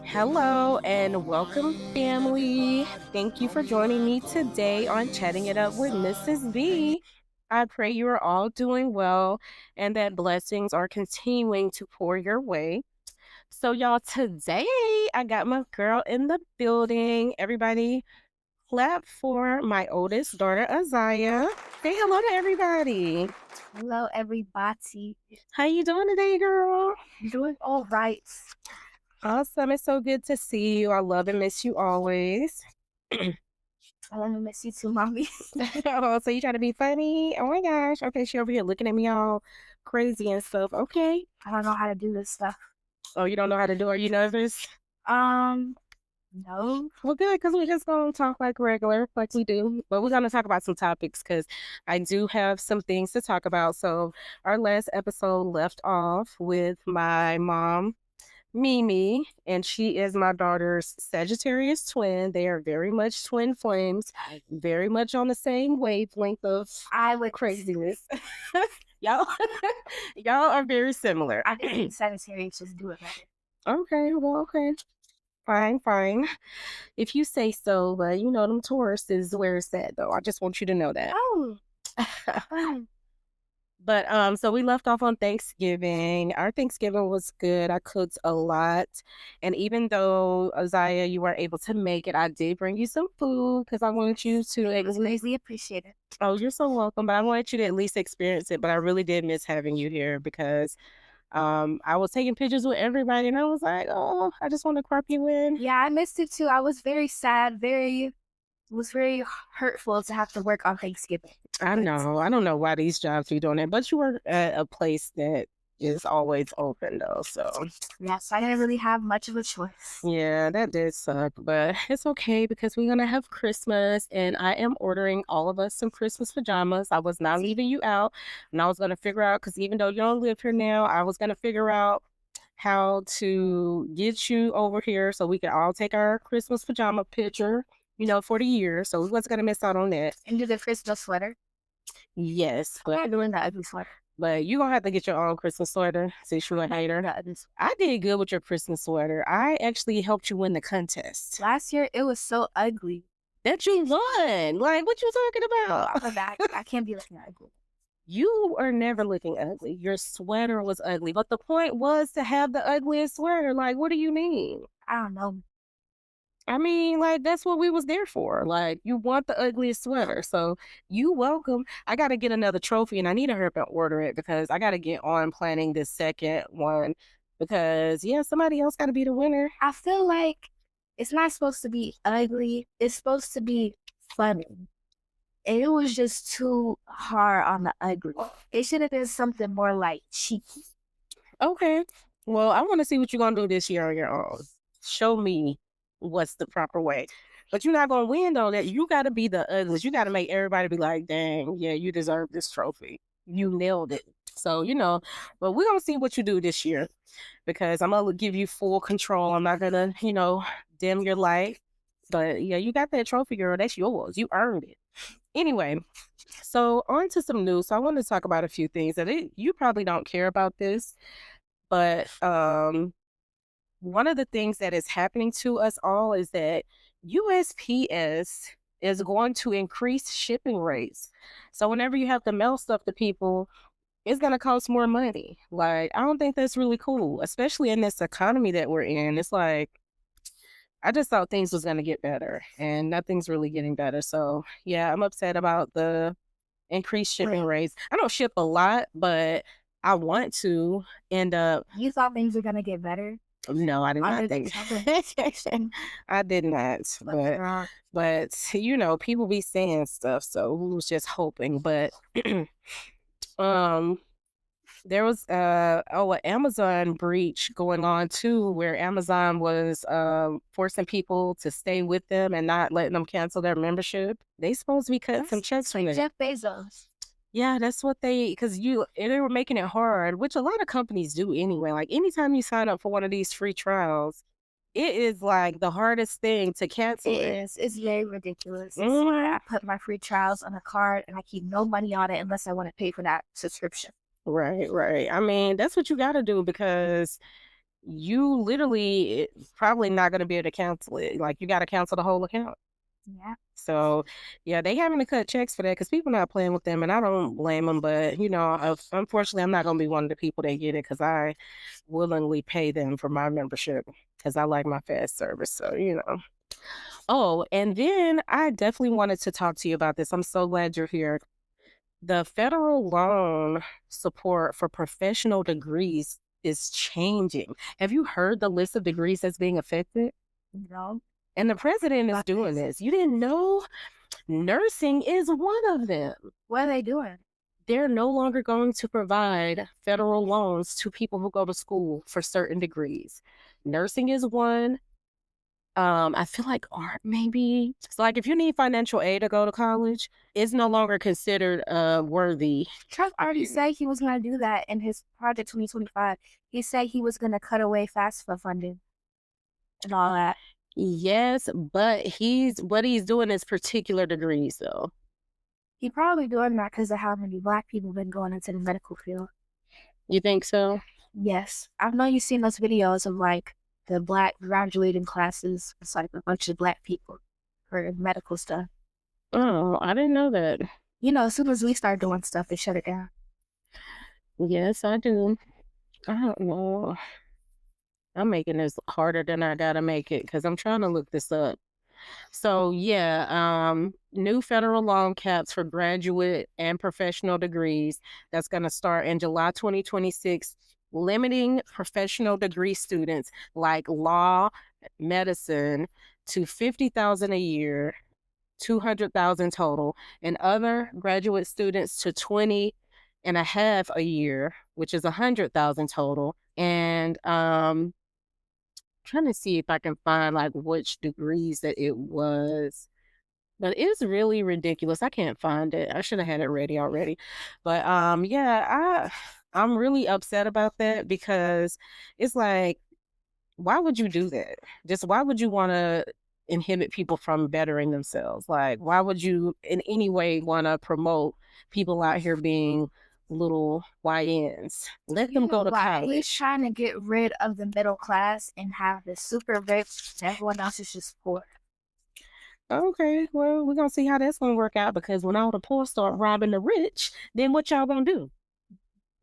Hello and welcome, family. Thank you for joining me today on Chatting It Up with Mrs. B. I pray you are all doing well and that blessings are continuing to pour your way. So, y'all, today I got my girl in the building. Everybody, clap for my oldest daughter, Azia. Say hello to everybody. Hello, everybody. How you doing today, girl? I'm doing all right. Awesome. It's so good to see you. I love and miss you always. I want to miss you too, mommy. Oh, so you trying to be funny? Oh my gosh. Okay, she over here looking at me all crazy and stuff. Okay. I don't know how to do this stuff. Oh, you don't know how to do it? Are you nervous? No. Well, good, because we're just going to talk like regular, like we do. But we're going to talk about some topics because I do have some things to talk about. So our last episode left off with my mom, Mimi, and she is my daughter's Sagittarius twin. They are very much twin flames, very much on the same wavelength of craziness. y'all, y'all are very similar. I think Sagittarius just do it better. Okay, well, okay. Fine. If you say so, but you know, them Taurus is where it's at, though. I just want you to know that. Oh. But so we left off on Thanksgiving. Our Thanksgiving was good. I cooked a lot. And even though, Azia, you weren't able to make it, I did bring you some food because I wanted you to It was greatly appreciated. Oh, you're so welcome. But I wanted you to at least experience it. But I really did miss having you here because I was taking pictures with everybody and I was like, oh, I just want to crop you in. Yeah, I missed it too. I was very sad, it was very hurtful to have to work on Thanksgiving. I know. I don't know why these jobs be doing that, but you work at a place that is always open though, so. Yes, I didn't really have much of a choice. Yeah, that did suck, but it's okay because we're gonna have Christmas and I am ordering all of us some Christmas pajamas. I was not leaving you out and I was gonna figure out, because even though you don't live here now, I was gonna figure out how to get you over here so we can all take our Christmas pajama picture, you know, for the year. So we wasn't gonna miss out on that. And do the Christmas sweater? Yes, I'm not doing the ugly sweater. but you gonna have to get your own Christmas sweater since you're a hater. I did good with your Christmas sweater. I actually helped you win the contest. Last year, it was so ugly. That you won. Like, what you talking about? I can't be looking ugly. You are never looking ugly. Your sweater was ugly. But the point was to have the ugliest sweater. Like, what do you mean? I don't know. I mean, like, that's what we was there for. Like, you want the ugliest sweater. So you welcome. I got to get another trophy and I need to hurry up and order it because I got to get on planning this second one because, yeah, somebody else got to be the winner. I feel like it's not supposed to be ugly. It's supposed to be funny. And it was just too hard on the ugly. It should have been something more like cheeky. Okay. Well, I want to see what you're going to do this year on your own. Show me what's the proper way. But you're not going to win, though. That you got to be the ugliest. You got to make everybody be like, dang, yeah, you deserve this trophy. You nailed it. So, you know, but we're going to see what you do this year because I'm going to give you full control. I'm not going to, you know, dim your light. But, yeah, you got that trophy, girl. That's yours. You earned it. Anyway, so on to some news. So I want to talk about a few things that you probably don't care about this, but one of the things that is happening to us all is that USPS is going to increase shipping rates. So whenever you have to mail stuff to people, it's going to cost more money. Like, I don't think that's really cool, especially in this economy that we're in. It's like, I just thought things was going to get better and nothing's really getting better. So yeah, I'm upset about the increased shipping rates. I don't ship a lot, but I want to end up. You thought things were going to get better? No, I did not think. I did not. But you know, people be saying stuff, so we was just hoping. But there was an Amazon breach going on too, where Amazon was forcing people to stay with them and not letting them cancel their membership. They supposed to be cutting some checks from it. Jeff Bezos. Yeah, that's what they were making it hard, which a lot of companies do anyway. Like anytime you sign up for one of these free trials, it is like the hardest thing to cancel. It is. It's very ridiculous. I put my free trials on a card and I keep no money on it unless I want to pay for that subscription. Right, right. I mean, that's what you got to do because you literally probably not going to be able to cancel it. Like you got to cancel the whole account. Yeah. So, yeah, they having to cut checks for that because people not playing with them, and I don't blame them. But unfortunately, I'm not gonna be one of the people that get it because I willingly pay them for my membership because I like my fast service. So, Oh, and then I definitely wanted to talk to you about this. I'm so glad you're here. The federal loan support for professional degrees is changing. Have you heard the list of degrees that's being affected? No. And the president is doing this. You didn't know? Nursing is one of them. What are they doing? They're no longer going to provide federal loans to people who go to school for certain degrees. Nursing is one. I feel like art maybe. So like if you need financial aid to go to college, it's no longer considered worthy. Trump already said he was going to do that in his Project 2025. He said he was going to cut away FAFSA funding and all that. Yes, but what he's doing is particular degrees though. He probably doing that because of how many Black people been going into the medical field. You think so? Yes. I know you've seen those videos of like the Black graduating classes. It's like a bunch of Black people for medical stuff. Oh, I didn't know that. As soon as we start doing stuff, they shut it down. Yes, I do. I don't know. I'm making this harder than I gotta make it because I'm trying to look this up. So yeah, new federal loan caps for graduate and professional degrees. That's gonna start in July 2026, limiting professional degree students like law, medicine to 50,000 a year, 200,000 total, and other graduate students to 20 and a half a year, which is 100,000 total. And trying to see if I can find like which degrees that it was. But it's really ridiculous. I can't find it. I should have had it ready already. But yeah, I'm really upset about that because it's like, why would you do that? Just why would you want to inhibit people from bettering themselves? Like, why would you in any way want to promote people out here being little YNs? Let them go to college. He's trying to get rid of the middle class and have the super rich, and everyone else is just poor. Okay, well, we're gonna see how that's gonna work out because when all the poor start robbing the rich, then what y'all gonna do?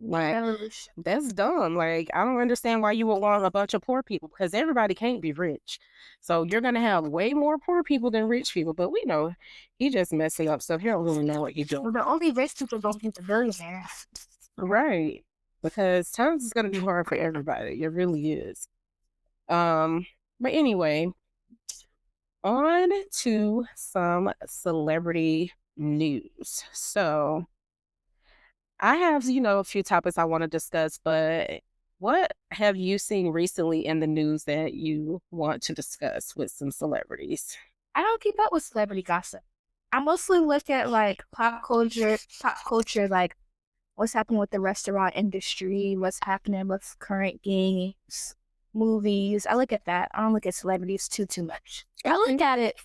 Like, that's dumb. Like, I don't understand why you would want a bunch of poor people because everybody can't be rich. So you're gonna have way more poor people than rich people. But we know he just messing up stuff. He don't really know what he's doing. Well, the only rich people don't get the billionaires. Right. Because times is gonna be hard for everybody. It really is. But anyway, on to some celebrity news. So I have, a few topics I want to discuss, but what have you seen recently in the news that you want to discuss with some celebrities? I don't keep up with celebrity gossip. I mostly look at like pop culture, like what's happening with the restaurant industry, what's happening with current games, movies. I look at that. I don't look at celebrities too much. I look at it,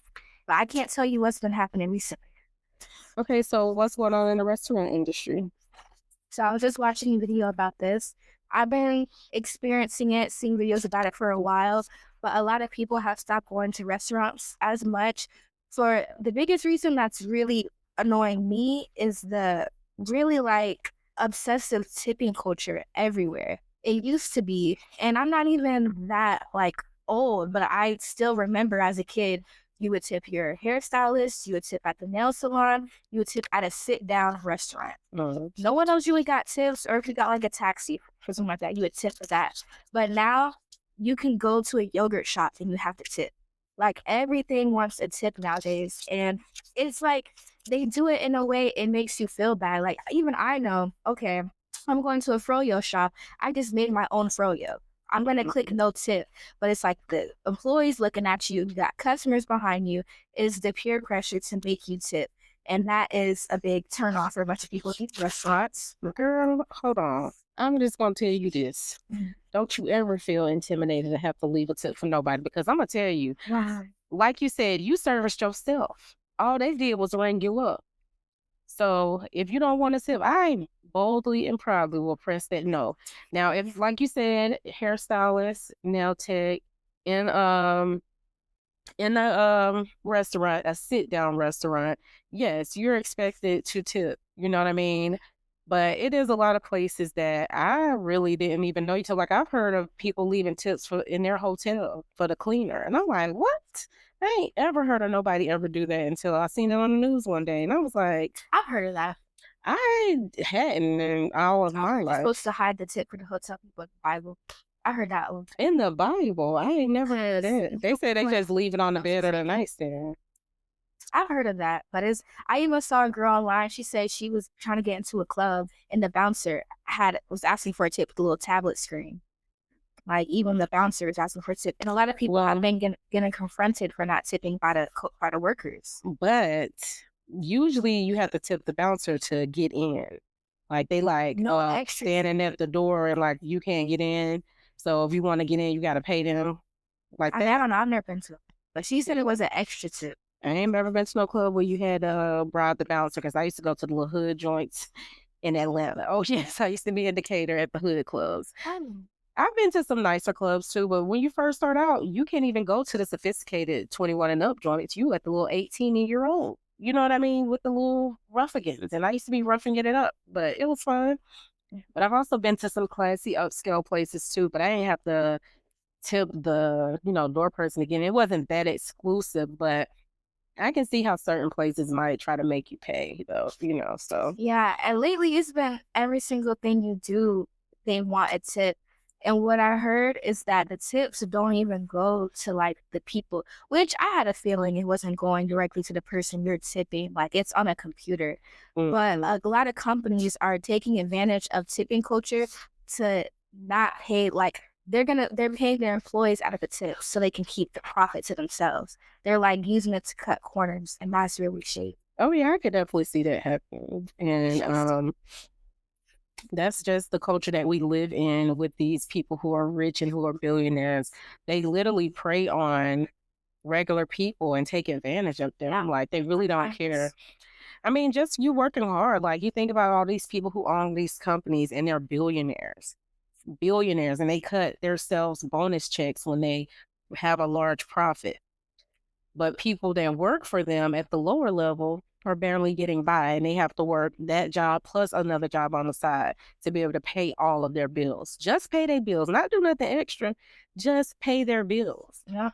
but I can't tell you what's been happening recently. Okay, so what's going on in the restaurant industry? So I was just watching a video about this. I've been experiencing it, seeing videos about it for a while, but a lot of people have stopped going to restaurants as much. For the biggest reason that's really annoying me is the really like obsessive tipping culture everywhere. It used to be, and I'm not even that like old, but I still remember as a kid, you would tip your hairstylist, you would tip at the nail salon, you would tip at a sit-down restaurant. No one else really got tips, or if you got like a taxi or something like that, you would tip for that. But now you can go to a yogurt shop and you have to tip. Like everything wants a tip nowadays. And it's like they do it in a way it makes you feel bad. Like even I know, okay, I'm going to a froyo shop. I just made my own froyo. I'm going to click no tip, but it's like the employees looking at you, you got customers behind you, is the peer pressure to make you tip. And that is a big turn off for a bunch of people at restaurants. Girl, hold on. I'm just going to tell you this. Don't you ever feel intimidated to have to leave a tip for nobody because I'm going to tell you, like you said, you serviced yourself. All they did was ring you up. So if you don't want to tip, I ain't boldly and proudly will press that no. Now, if like you said, hairstylist, nail tech, in a restaurant, a sit down restaurant, yes, you're expected to tip. You know what I mean? But it is a lot of places that I really didn't even know until like I've heard of people leaving tips for in their hotel for the cleaner. And I'm like, what? I ain't ever heard of nobody ever do that until I seen it on the news one day. And I was like, I've heard of that. I hadn't in all of my You're life. supposed to hide the tip for the hotel people in the Bible. I heard that one. In the Bible, I ain't never heard that. They say they just leave it on the bed or the nightstand. I've heard of that, but I even saw a girl online. She said she was trying to get into a club, and the bouncer was asking for a tip with a little tablet screen. Like even the bouncer was asking for a tip, and a lot of people have been getting confronted for not tipping by the workers. But usually, you have to tip the bouncer to get in. Like they No extra standing at the door and like you can't get in. So if you want to get in, you got to pay them. Like I that. don't know. I've never been to, but she said it was an extra tip. I ain't never been to no club where you had to bribe the bouncer because I used to go to the little hood joints in Atlanta. Oh yes, I used to be a Decatur at the hood clubs. I've been to some nicer clubs too, but when you first start out, you can't even go to the sophisticated 21 and up joints. You at the little 18-year-old. You know what I mean? With the little ruffians. And I used to be roughing it up, but it was fun. But I've also been to some classy upscale places too, but I didn't have to tip the, door person again. It wasn't that exclusive, but I can see how certain places might try to make you pay though, so. Yeah, and lately it's been every single thing you do, they want a tip. And what I heard is that the tips don't even go to like the people, which I had a feeling it wasn't going directly to the person you're tipping. Like it's on a computer. But a lot of companies are taking advantage of tipping culture to not pay like they're paying their employees out of the tips so they can keep the profit to themselves. They're like using it to cut corners, and that's really shady. Oh yeah, I could definitely see that happening. And that's just the culture that we live in with these people who are rich and who are billionaires. They literally prey on regular people and take advantage of them. Like they really don't care. I mean, just you working hard. Like you think about all these people who own these companies and they're billionaires, and they cut themselves bonus checks when they have a large profit. But people that work for them at the lower level are barely getting by, and they have to work that job plus another job on the side to be able to pay all of their bills. Just pay their bills, not do nothing extra, just pay their bills. Yeah.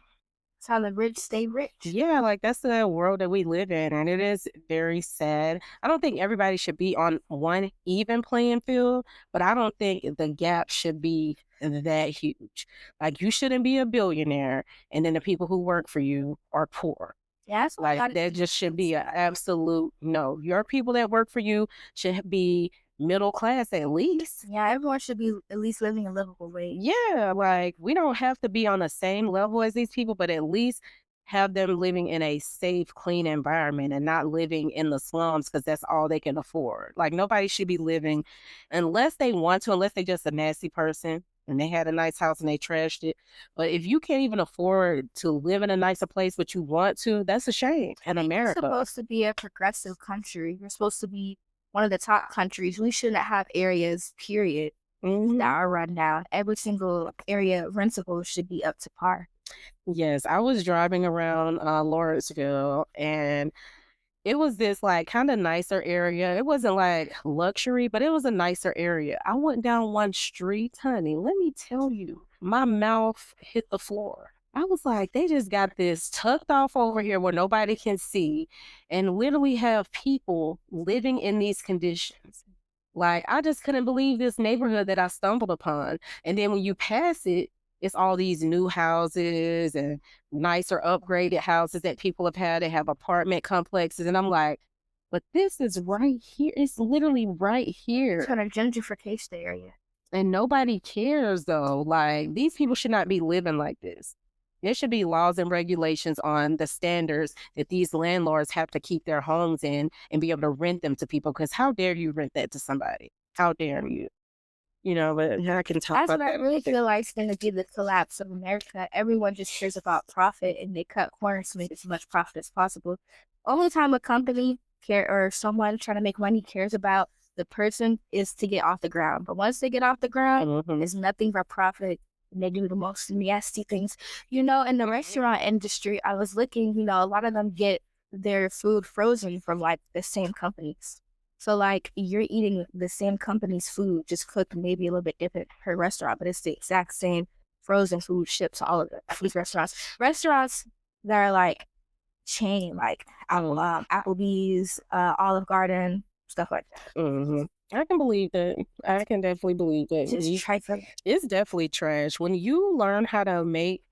That's how the rich stay rich. Yeah, like that's the world that we live in, and it is very sad. I don't think everybody should be on one even playing field, but I don't think the gap should be that huge. Like you shouldn't be a billionaire, and then the people who work for you are poor. Yeah, that's like that just should be an absolute no. Your people that work for you should be middle class at least. Yeah, everyone should be at least living a livable wage. Yeah, like we don't have to be on the same level as these people, but at least have them living in a safe, clean environment and not living in the slums because that's all they can afford. Like nobody should be living unless they want to, unless they're just a nasty person and they had a nice house and they trashed it. But if you can't even afford to live in a nicer place, but you want to, that's a shame in America. We're supposed to be a progressive country. We're supposed to be one of the top countries. We shouldn't have areas, period, that are run down. Every single area rentable should be up to par. Yes, I was driving around Lawrenceville, and it was this like kind of nicer area. It wasn't like luxury, but it was a nicer area. I went down one street, honey. Let me tell you, my mouth hit the floor. I was like, they just got this tucked off over here where nobody can see and literally have people living in these conditions. Like, I just couldn't believe this neighborhood that I stumbled upon. And then when you pass it, it's all these new houses and nicer upgraded houses that people have had. They have apartment complexes. And I'm like, but this is right here. It's literally right here. It's going to gentrification the area. And nobody cares though. Like these people should not be living like this. There should be laws and regulations on the standards that these landlords have to keep their homes in and be able to rent them to people. Because how dare you rent that to somebody? How dare you? But I can talk That's about what I that. really feel like is going to be the collapse of America. Everyone just cares about profit and they cut corners to make as much profit as possible. Only time a company or someone trying to make money cares about the person is to get off the ground. But once they get off the ground, Mhm. it's nothing but profit. And they do the most nasty things. You know, in the restaurant industry, I was looking, you know, a lot of them get their food frozen from like the same companies. So like you're eating the same company's food, just cooked maybe a little bit different per restaurant, but it's the exact same frozen food shipped to all of the these restaurants. Restaurants that are like chain, like Applebee's, Olive Garden, stuff like that. Mhm. I can believe that. I can definitely believe that. Just try for It's definitely trash. When you learn how to make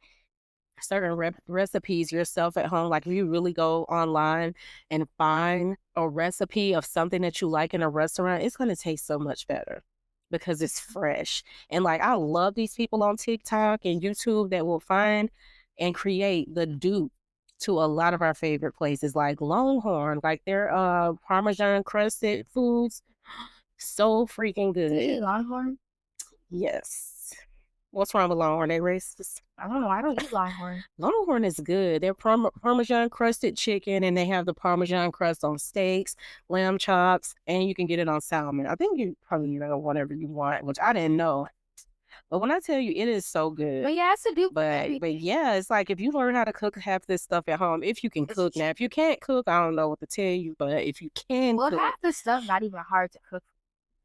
certain recipes yourself at home, like if you really go online and find a recipe of something that you like in a restaurant, it's going to taste so much better because it's fresh. And like, I love these people on TikTok and YouTube that will find and create the dupe to a lot of our favorite places like Longhorn, like their Parmesan crusted foods. So freaking Do you good. eat Longhorn? Yes. What's wrong with Longhorn? They racist? I don't know. I don't eat Longhorn. Longhorn is good. They're Parmesan crusted chicken, and they have the Parmesan crust on steaks, lamb chops, and you can get it on salmon. I think you probably know whatever you want, which I didn't know. But when I tell you, it is so good. But yeah, it's a do. But yeah, it's like if you learn how to cook half this stuff at home, if you can cook now. If you can't cook, I don't know what to tell you. But if you can Well, cook, half the stuff not even hard to cook.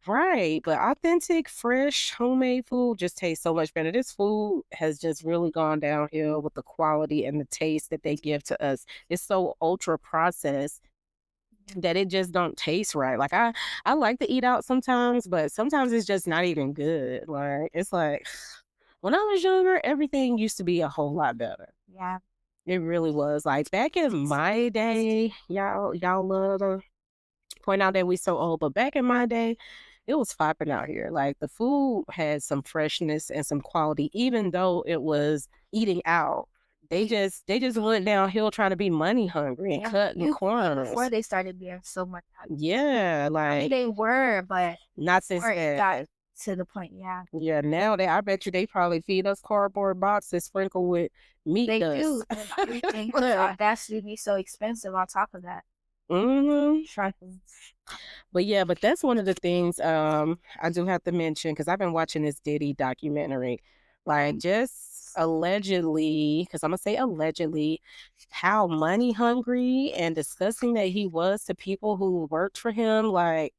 right, but authentic, fresh, homemade food just tastes so much better. This food has just really gone downhill with the quality and the taste that they give to us. It's so ultra processed that it just don't taste right. Like I like to eat out sometimes, but sometimes it's just not even good. Like it's like when I was younger, everything used to be a whole lot better. Yeah. It really was. Like back in my day, y'all love to point out that we so old, but back in my day, it was popping out here. Like the food had some freshness and some quality, even though it was eating out. They just went downhill trying to be money hungry and Yeah. cutting corners. Before they started being so much Yeah, like they were, but not since before it then. got to the point, yeah. Yeah, now I bet you they probably feed us cardboard boxes sprinkled with meat They dust. do. And everything audacity be so expensive on top of that. Mm-hmm. Trifling. But yeah, but that's one of the things I do have to mention because I've been watching this Diddy documentary. Like just allegedly, because I'm gonna say allegedly, how money hungry and disgusting that he was to people who worked for him. Like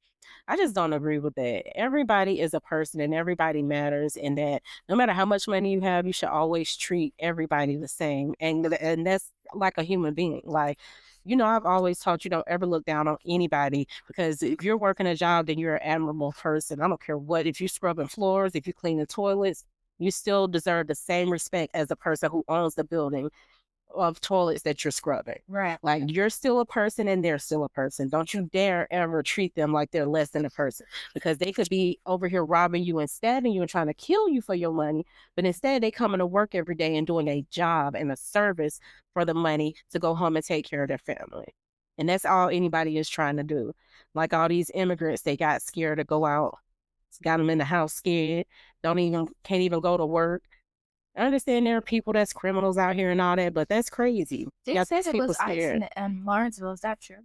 I just don't agree with that. Everybody is a person and everybody matters, and that no matter how much money you have, you should always treat everybody the same. And that's like a human being. Like, I've always taught you don't ever look down on anybody because if you're working a job, then you're an admirable person. I don't care what, if you're scrubbing floors, if you clean the toilets, you still deserve the same respect as the person who owns the building of toilets that you're scrubbing. Right. Like you're still a person and they're still a person. Don't you dare ever treat them like they're less than a person because they could be over here robbing you and stabbing you and trying to kill you for your money. But instead they coming to work every day and doing a job and a service for the money to go home and take care of their family. And that's all anybody is trying to do. Like all these immigrants, they got scared to go out, got them in the house scared, can't even go to work. I understand there are people that's criminals out here and all that, but that's crazy. They Got said it people was ice scared. in Lawrenceville. Is that true?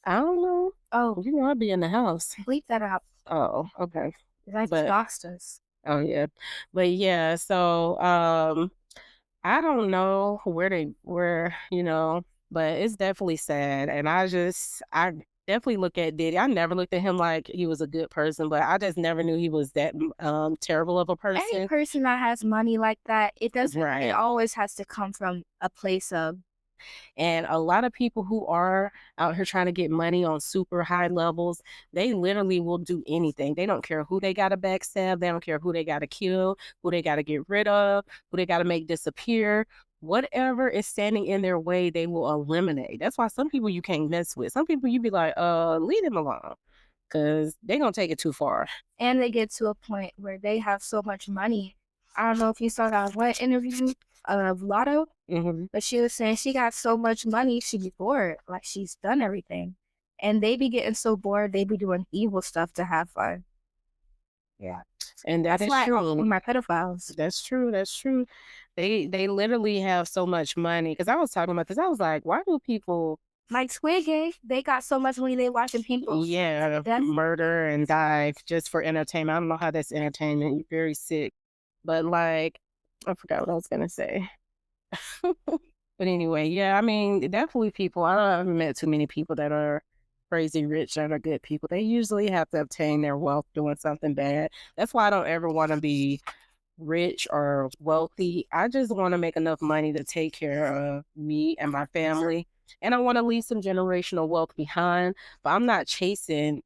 I don't know. Oh, I'd be in the house. bleep that out. Oh, okay. That But doxed us. oh yeah. But yeah, so I don't know but it's definitely sad. And I definitely look at Diddy. I never looked at him like he was a good person, but I just never knew he was that terrible of a Any person. person that has money like that, it doesn't. Right. It always has to come from a place of. And a lot of people who are out here trying to get money on super high levels, they literally will do anything. They don't care who they got to backstab. They don't care who they got to kill, who they got to get rid of, who they got to make disappear. Whatever is standing in their way, they will eliminate. That's why some people you can't mess with. Some people you be like, leave them alone because they're going to take it too far. And they get to a point where they have so much money. I don't know if you saw that one interview of Lotto, but she was saying she got so much money, she be bored. Like she's done everything. And they be getting so bored, they be doing evil stuff to have fun. Yeah. And that's true. My pedophiles. That's true. That's true. They literally have so much money. Because I was talking about this. I was like, why do people Like Squid Game, they got so much money they watching people. Yeah, murder and dive just for entertainment. I don't know how that's entertainment. You're very sick. But like, I forgot what I was gonna say. But anyway, yeah, I mean, definitely people. I haven't met too many people that are crazy rich that are good people. They usually have to obtain their wealth doing something bad. That's why I don't ever want to be rich or wealthy. I just want to make enough money to take care of me and my family. And I want to leave some generational wealth behind, but I'm not chasing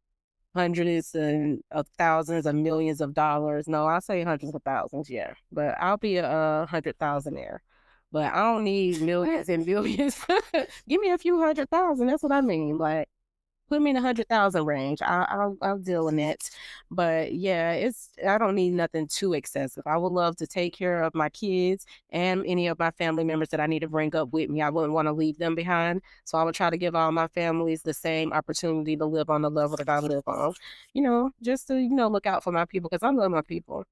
hundreds and of thousands of millions of dollars. No, I'll say hundreds of thousands, yeah. But I'll be a 100,000-aire. But I don't need millions and billions. Give me a few 100,000. That's what I mean. Like, put me in 100,000 range. I'll deal in it. But yeah, I don't need nothing too excessive. I would love to take care of my kids and any of my family members that I need to bring up with me. I wouldn't want to leave them behind. So I would try to give all my families the same opportunity to live on the level that I live on. Just to, look out for my people because I love my people.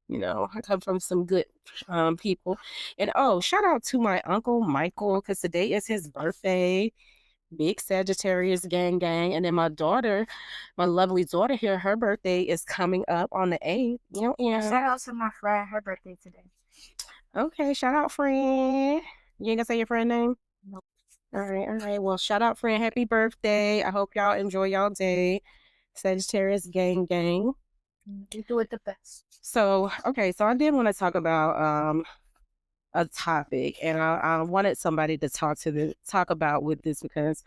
I come from some good people. And oh, shout out to my uncle Michael because today is his birthday. Big Sagittarius gang gang. And then my daughter, my lovely daughter here, her birthday is coming up on the 8th. Yeah. Shout out to my friend, her birthday today. Okay, shout out friend. You ain't gonna say your friend name? Nope. All right. Well, shout out friend. Happy birthday. I hope y'all enjoy y'all day. Sagittarius gang gang. You do it the best. So, okay, so I did want to talk about a topic and I wanted somebody to talk about with this because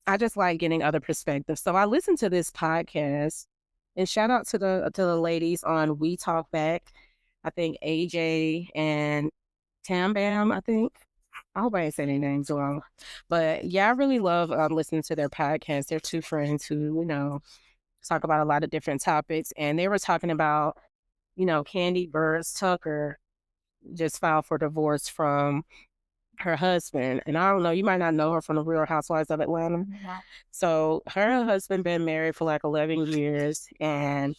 I just like getting other perspectives. So I listened to this podcast and shout out to the ladies on We Talk Back. I think AJ and Tam Bam, I think. I hope I ain't saying their names wrong. But yeah, I really love listening to their podcast. They're two friends who, talk about a lot of different topics. And they were talking about, Candy Burris Tucker just filed for divorce from her husband. And I don't know, you might not know her from the Real Housewives of Atlanta. Yeah. So her husband been married for like 11 years and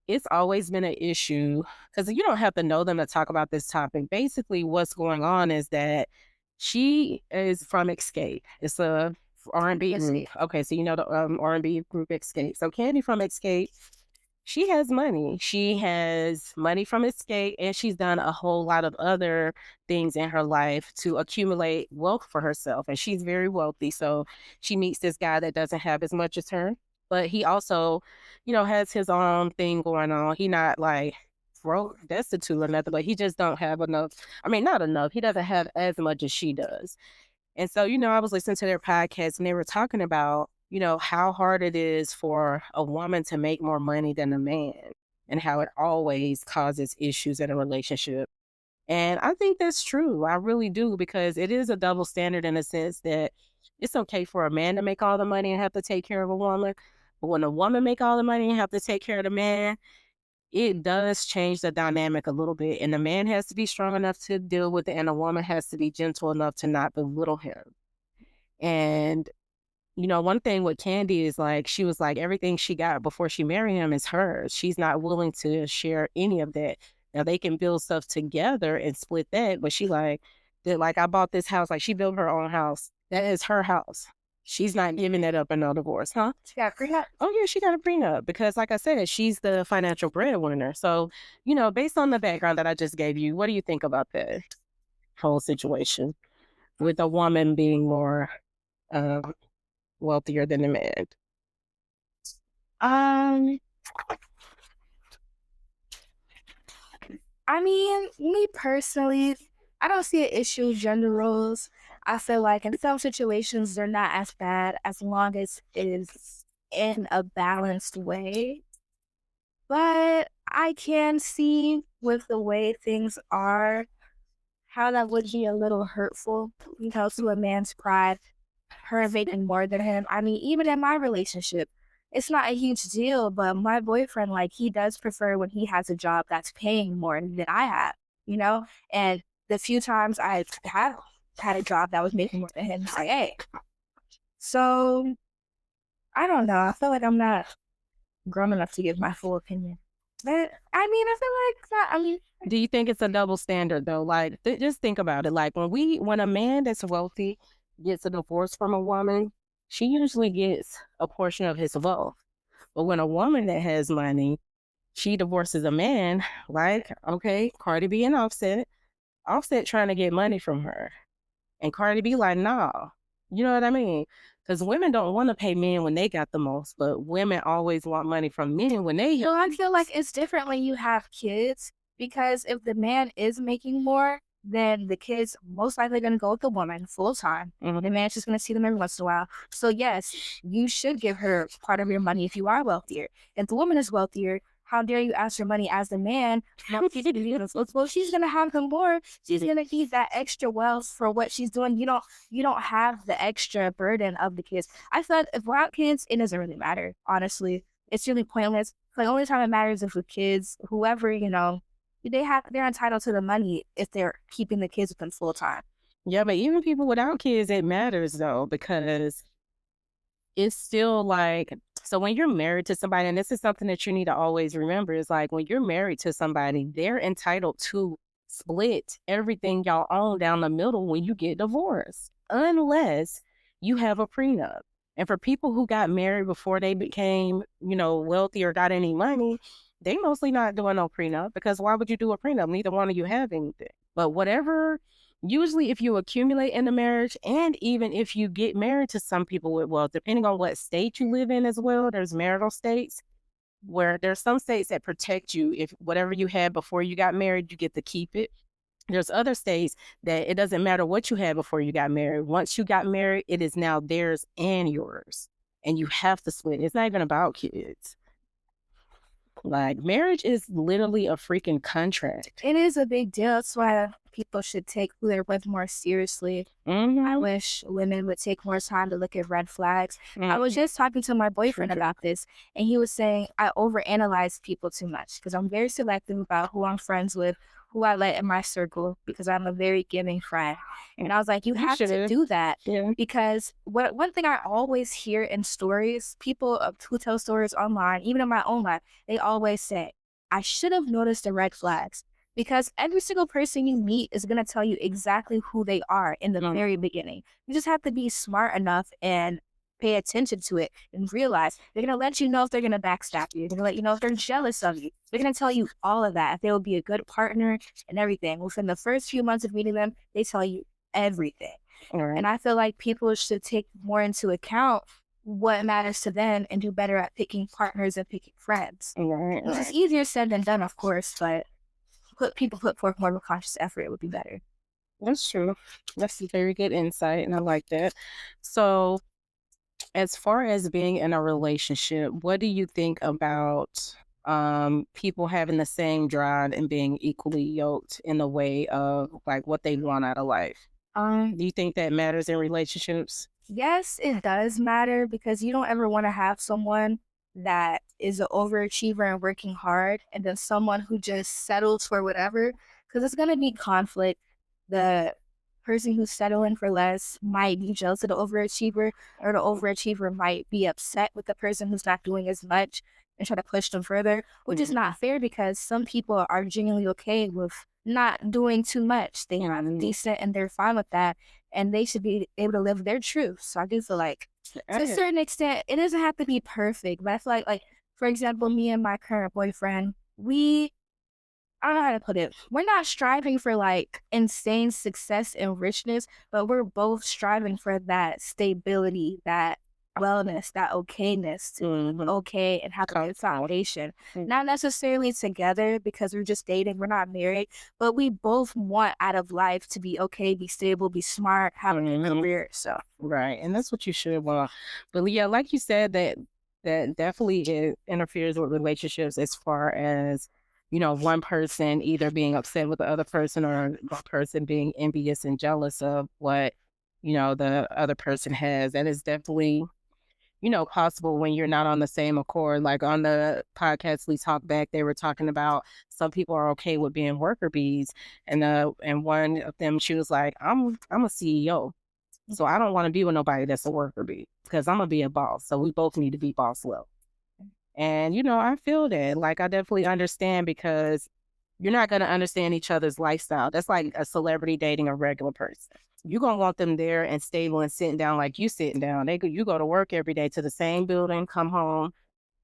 it's always been an issue because you don't have to know them to talk about this topic. Basically, what's going on is that she is from Escape. It's a R&B group. Okay, so you know the R&B group Escape. So Candy from Escape, she has money. She has money from Escape, and she's done a whole lot of other things in her life to accumulate wealth for herself. And she's very wealthy. So she meets this guy that doesn't have as much as her, but he also, has his own thing going on. He not like broke, destitute or nothing, but he just don't have enough. I mean, not enough. He doesn't have as much as she does. And so, I was listening to their podcast and they were talking about, how hard it is for a woman to make more money than a man and how it always causes issues in a relationship. And I think that's true. I really do, because it is a double standard in a sense that it's okay for a man to make all the money and have to take care of a woman. But when a woman make all the money and have to take care of the man, it does change the dynamic a little bit. And the man has to be strong enough to deal with it, and a woman has to be gentle enough to not belittle him. And, one thing with Candy is like, she was like, everything she got before she married him is hers. She's not willing to share any of that. Now they can build stuff together and split that, but she like, I bought this house, like she built her own house. That is her house. She's not giving that up in no divorce, huh? She got a prenup? Oh, yeah, she got a prenup because, like I said, she's the financial breadwinner. So, based on the background that I just gave you, what do you think about that whole situation with a woman being more wealthier than a man? I mean, me personally, I don't see an issue with gender roles. I feel like in some situations they're not as bad as long as it is in a balanced way. But I can see with the way things are how that would be a little hurtful, to a man's pride, her making more than him. I mean, even in my relationship, it's not a huge deal, but my boyfriend, like, he does prefer when he has a job that's paying more than I have. And the few times I have had a job that was making more than him, it's like, hey. So, I don't know. I feel like I'm not grown enough to give my full opinion. But, I mean, I feel like, do you think it's a double standard though? Like, just think about it. Like when a man that's wealthy, gets a divorce from a woman, she usually gets a portion of his wealth. But when a woman that has money, she divorces a man, like, okay, Cardi B and Offset trying to get money from her. And Cardi B like, nah. You know what I mean? Because women don't want to pay men when they got the most, but women always want money from men when they. So I feel like it's different when you have kids because if the man is making more, then the kids most likely going to go with the woman full time. Mhm. The man's just going to see them every once in a while. So yes, you should give her part of your money if you are wealthier. If the woman is wealthier, how dare you ask for money as the man? Well, she's gonna have the more. She's gonna need that extra wealth for what she's doing. You don't have the extra burden of the kids. I thought if without kids, it doesn't really matter. Honestly, it's really pointless. The only time it matters is with kids. Whoever they're entitled to the money if they're keeping the kids with them full time. Yeah, but even people without kids, it matters though, because it's still like, so when you're married to somebody, and this is something that you need to always remember, is like when you're married to somebody, they're entitled to split everything y'all own down the middle when you get divorced, unless you have a prenup. And for people who got married before they became, wealthy or got any money, they mostly not doing no prenup, because why would you do a prenup? Neither one of you have anything. But whatever. Usually, if you accumulate in a marriage, and even if you get married to some people with wealth, depending on what state you live in as well, there's marital states where there's some states that protect you. If whatever you had before you got married, you get to keep it. There's other states that it doesn't matter what you had before you got married. Once you got married, it is now theirs and yours. And you have to split. It's not even about kids. Like, marriage is literally a freaking contract. It is a big deal. That's why people should take who they're with more seriously. I wish women would take more time to look at red flags. I was just talking to my boyfriend about this, and he was saying I overanalyze people too much because I'm very selective about who I'm friends with, who I let in my circle, because I'm a very giving friend. And I was like, you have to do that. Yeah. Because one thing I always hear in stories, people who tell stories online, even in my own life, they always say, I should have noticed the red flags. Because every single person you meet is going to tell you exactly who they are in the very beginning. You just have to be smart enough and pay attention to it and realize they're going to let you know if they're going to backstab you. They're going to let you know if they're jealous of you. They're going to tell you all of that, if they will be a good partner and everything. Within the first few months of meeting them, they tell you everything. Right. And I feel like people should take more into account what matters to them and do better at picking partners and picking friends. Right. It's easier said than done, of course, but people put forth more of a conscious effort, it would be better. That's true. That's a very good insight, and I like that. So, as far as being in a relationship, what do you think about people having the same drive and being equally yoked in the way of like what they want out of life? Do you think that matters in relationships? Yes, it does matter because you don't ever want to have someone that is an overachiever and working hard, and then someone who just settles for whatever, because it's going to be conflict. The person who's settling for less might be jealous of the overachiever, or the overachiever might be upset with the person who's not doing as much and try to push them further, which is not fair because some people are genuinely okay with not doing too much. They are decent and they're fine with that, and they should be able to live their truth. So I do feel like, to a certain extent, it doesn't have to be perfect, but I feel like, for example, me and my current boyfriend, I don't know how to put it. We're not striving for like insane success and richness, but we're both striving for that stability, that wellness, that okayness to be okay and have a good foundation. Not necessarily together because we're just dating, we're not married, but we both want out of life to be okay, be stable, be smart, have a good career. So Right. And that's what you should want. But yeah, like you said, that definitely interferes with relationships as far as, one person either being upset with the other person or one person being envious and jealous of what, the other person has. That is definitely, possible when you're not on the same accord. Like on the podcast we talked back, they were talking about some people are okay with being worker bees. And one of them, she was like, I'm a CEO. So I don't want to be with nobody that's a worker bee because I'm gonna be a boss. So we both need to be boss level. And I feel that. Like I definitely understand because you're not going to understand each other's lifestyle. That's like a celebrity dating a regular person. You're going to want them there and stable and sitting down like you sitting down. You go to work every day to the same building, come home,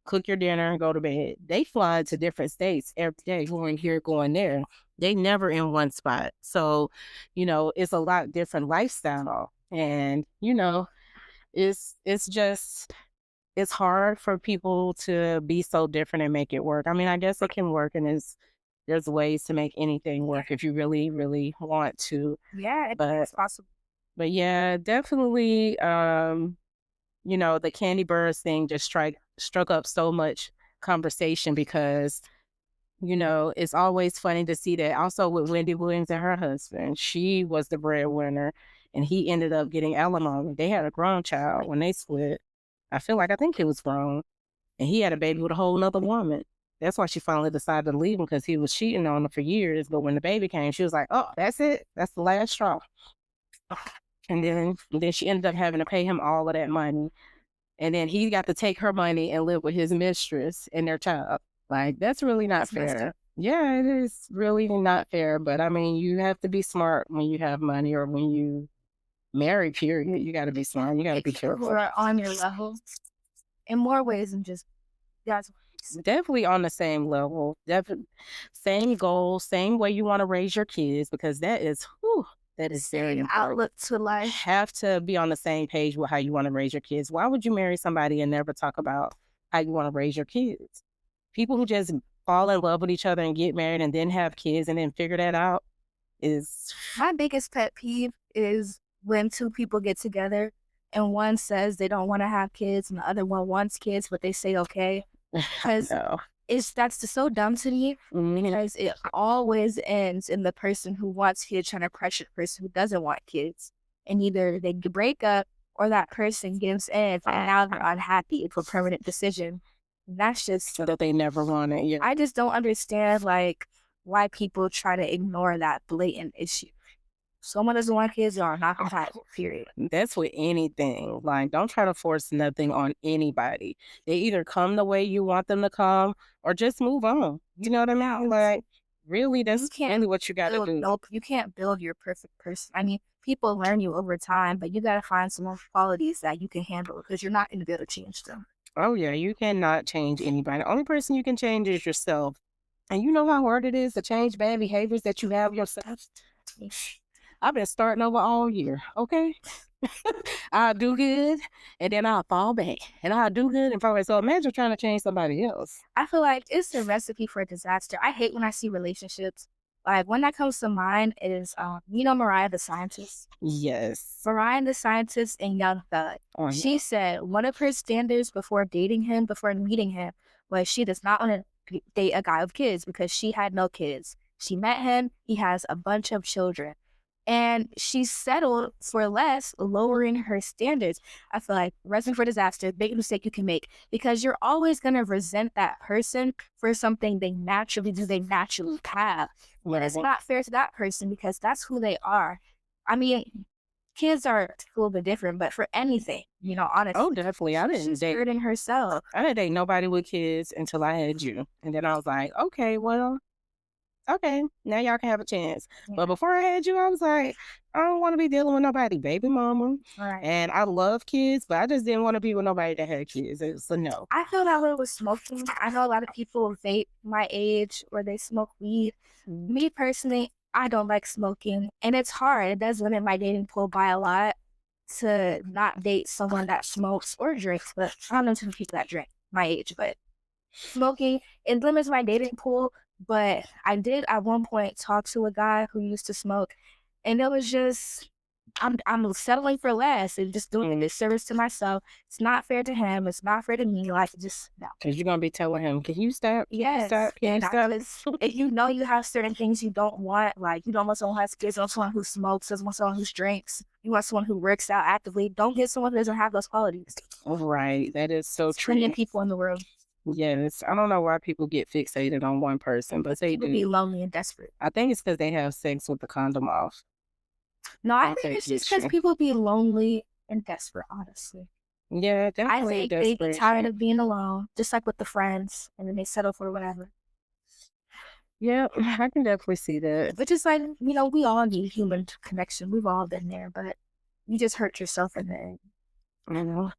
cook your dinner, and go to bed. They fly to different states every day, going here, going there. They never in one spot. So, it's a lot different lifestyle. And, it's just it's hard for people to be so different and make it work. I mean, I guess it can work, and there's ways to make anything work if you really, really want to. Yeah, But it's possible. but yeah, definitely the Candy Birds thing just struck up so much conversation because it's always funny to see that also with Wendy Williams and her husband. She was the breadwinner and he ended up getting alimony. They had a grown child when they split. I think he was grown and he had a baby with a whole nother woman. That's why she finally decided to leave him because he was cheating on her for years. But when the baby came, she was like, oh, that's it. That's the last straw. And then she ended up having to pay him all of that money. And then he got to take her money and live with his mistress and their child. Like, that's really not fair. Yeah, it is really not fair. But I mean, you have to be smart when you have money or when you marry, period. You got to be smart. You got to be careful. Who are on your level in more ways than just that's definitely on the same level. Definitely same goal, same way you want to raise your kids because that is very important. outlook to life. Have to be on the same page with how you want to raise your kids. Why would you marry somebody and never talk about how you want to raise your kids? People who just fall in love with each other and get married and then have kids and then figure that out is... My biggest pet peeve is when two people get together and one says they don't want to have kids and the other one wants kids, but they say okay. Because that's just so dumb to me. Because it always ends in the person who wants kids trying to pressure the person who doesn't want kids. And either they break up or that person gives in and now they're unhappy. It's a permanent decision. That's just... that they never want it. Yeah. I just don't understand why people try to ignore that blatant issue. Someone doesn't want kids or not compatible, period. That's with anything. Like, don't try to force nothing on anybody. They either come the way you want them to come or just move on. You know what I mean? Like, really, that's really what you got to do. Nope, you can't build your perfect person. I mean, people learn you over time, but you got to find some qualities that you can handle because you're not going to be able to change them. Oh, yeah, you cannot change anybody. The only person you can change is yourself. And you know how hard it is to change bad behaviors that you have yourself? I've been starting over all year, okay? I'll do good, and then I'll fall back. And I'll do good and fall back. So imagine trying to change somebody else. I feel like it's a recipe for disaster. I hate when I see relationships. Like, one that comes to mind is, Mariah the Scientist? Yes. Mariah the Scientist and Young Thug. Oh, she said one of her standards before dating him, before meeting him, was she does not want to date a guy with kids because she had no kids. She met him. He has a bunch of children. And she settled for less, lowering her standards. I feel like recipe for disaster, biggest mistake you can make, because you're always going to resent that person for something they naturally do, they naturally have. And it's not fair to that person because that's who they are. I mean, kids are a little bit different, but for anything, honestly. Oh, definitely. She's hurting herself. I didn't date nobody with kids until I had you. And then I was like, okay, well, okay, now y'all can have a chance. Yeah. But before I had you, I was like, I don't want to be dealing with nobody, baby mama. Right. And I love kids, but I just didn't want to be with nobody that had kids. So no. I feel that way with smoking. I know a lot of people vape my age or they smoke weed. Mm-hmm. Me personally, I don't like smoking. And it's hard. It does limit my dating pool by a lot to not date someone that smokes or drinks. But I don't know too many people that drink my age, but smoking, it limits my dating pool. But I did at one point talk to a guy who used to smoke, and it was just, I'm settling for less and just doing a disservice to myself. It's not fair to him. It's not fair to me. Like, just no. Because you're going to be telling him, can you stop? Yes. Stop? Can you stop? If you know you have certain things you don't want, like you don't want someone who has kids, you want someone who smokes, you want someone who drinks, you want someone who works out actively, don't get someone who doesn't have those qualities. Right. That is so true. Plenty of people in the world. Yes, I don't know why people get fixated on one person, but they do. Be lonely and desperate. I think it's because they have sex with the condom off. No, I think it's just because people be lonely and desperate, honestly. Yeah, definitely. I think they get tired of being alone, just like with the friends, and then they settle for whatever. Yeah, I can definitely see that. But just like, we all need human connection. We've all been there, but you just hurt yourself in the end. You know.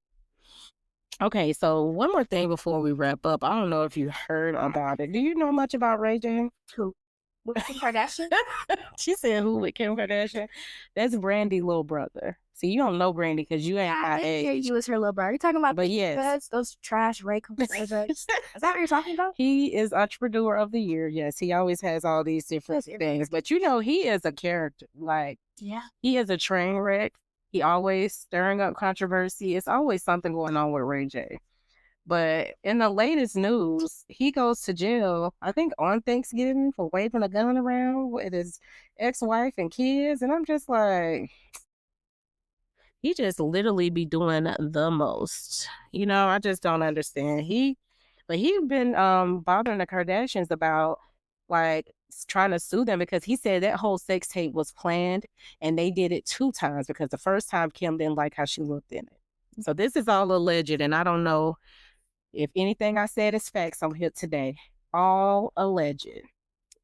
Okay, so one more thing before we wrap up. I don't know if you heard about it. Do you know much about Ray J? Who? With Kim Kardashian? She said who with Kim Kardashian? That's Brandy's little brother. See, you don't know Brandy because you ain't I my didn't hear age. you was her little brother. You talking about But yes. feds, those trash Ray Is that what you're talking about? He is entrepreneur of the year. Yes, he always has all these different things. But he is a character. Like, Yeah. he is a train wreck. He always stirring up controversy. It's always something going on with Ray J. But in the latest news, he goes to jail, I think on Thanksgiving, for waving a gun around with his ex-wife and kids. And I'm just like, he just literally be doing the most. I just don't understand. But he been bothering the Kardashians about like trying to sue them because he said that whole sex tape was planned and they did it 2 times because the first time Kim didn't like how she looked in it. So this is all alleged, and I don't know if anything I said is facts on here today. All alleged.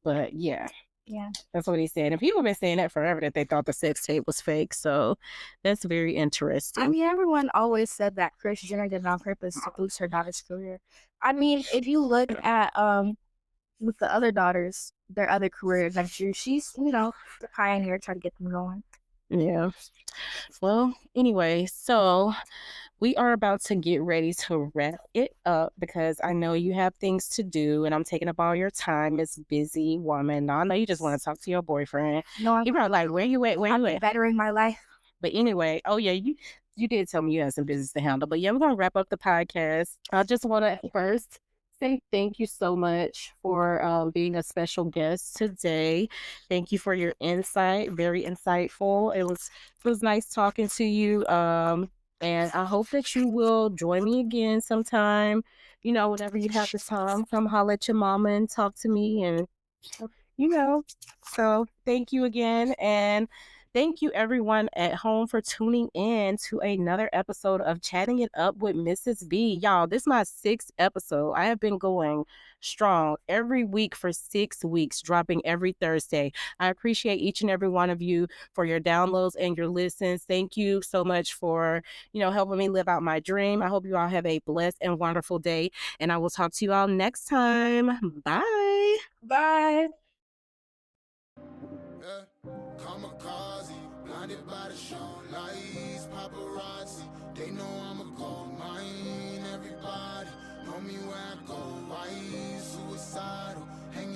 But yeah. Yeah. That's what he said. And people have been saying that forever, that they thought the sex tape was fake. So that's very interesting. I mean, everyone always said that Kris Jenner did it on purpose to boost her daughter's career. I mean, if you look at with the other daughters, their other career adventures, she's, the pioneer trying to get them going. Yeah. Well, anyway, so we are about to get ready to wrap it up because I know you have things to do and I'm taking up all your time. It's busy woman. Now, I know you just want to talk to your boyfriend. No, You're probably like, where you at? Where you at? Bettering my life. But anyway, oh yeah, you did tell me you had some business to handle. But yeah, we're gonna wrap up the podcast. I just want to first say thank you so much for being a special guest today. Thank you for your insight. Very insightful. It was nice talking to you. And I hope that you will join me again sometime. Whenever you have the time, come holler at your mama and talk to me. And so thank you again. And thank you everyone at home for tuning in to another episode of Chatting It Up with Mrs. B. Y'all, this is my 6th episode. I have been going strong every week for 6 weeks, dropping every Thursday. I appreciate each and every one of you for your downloads and your listens. Thank you so much for, helping me live out my dream. I hope you all have a blessed and wonderful day. And I will talk to you all next time. Bye. Bye. Kamikaze, blinded by the show lights, paparazzi. They know I'm a gold mine. Everybody know me where I go. Why suicidal? Hanging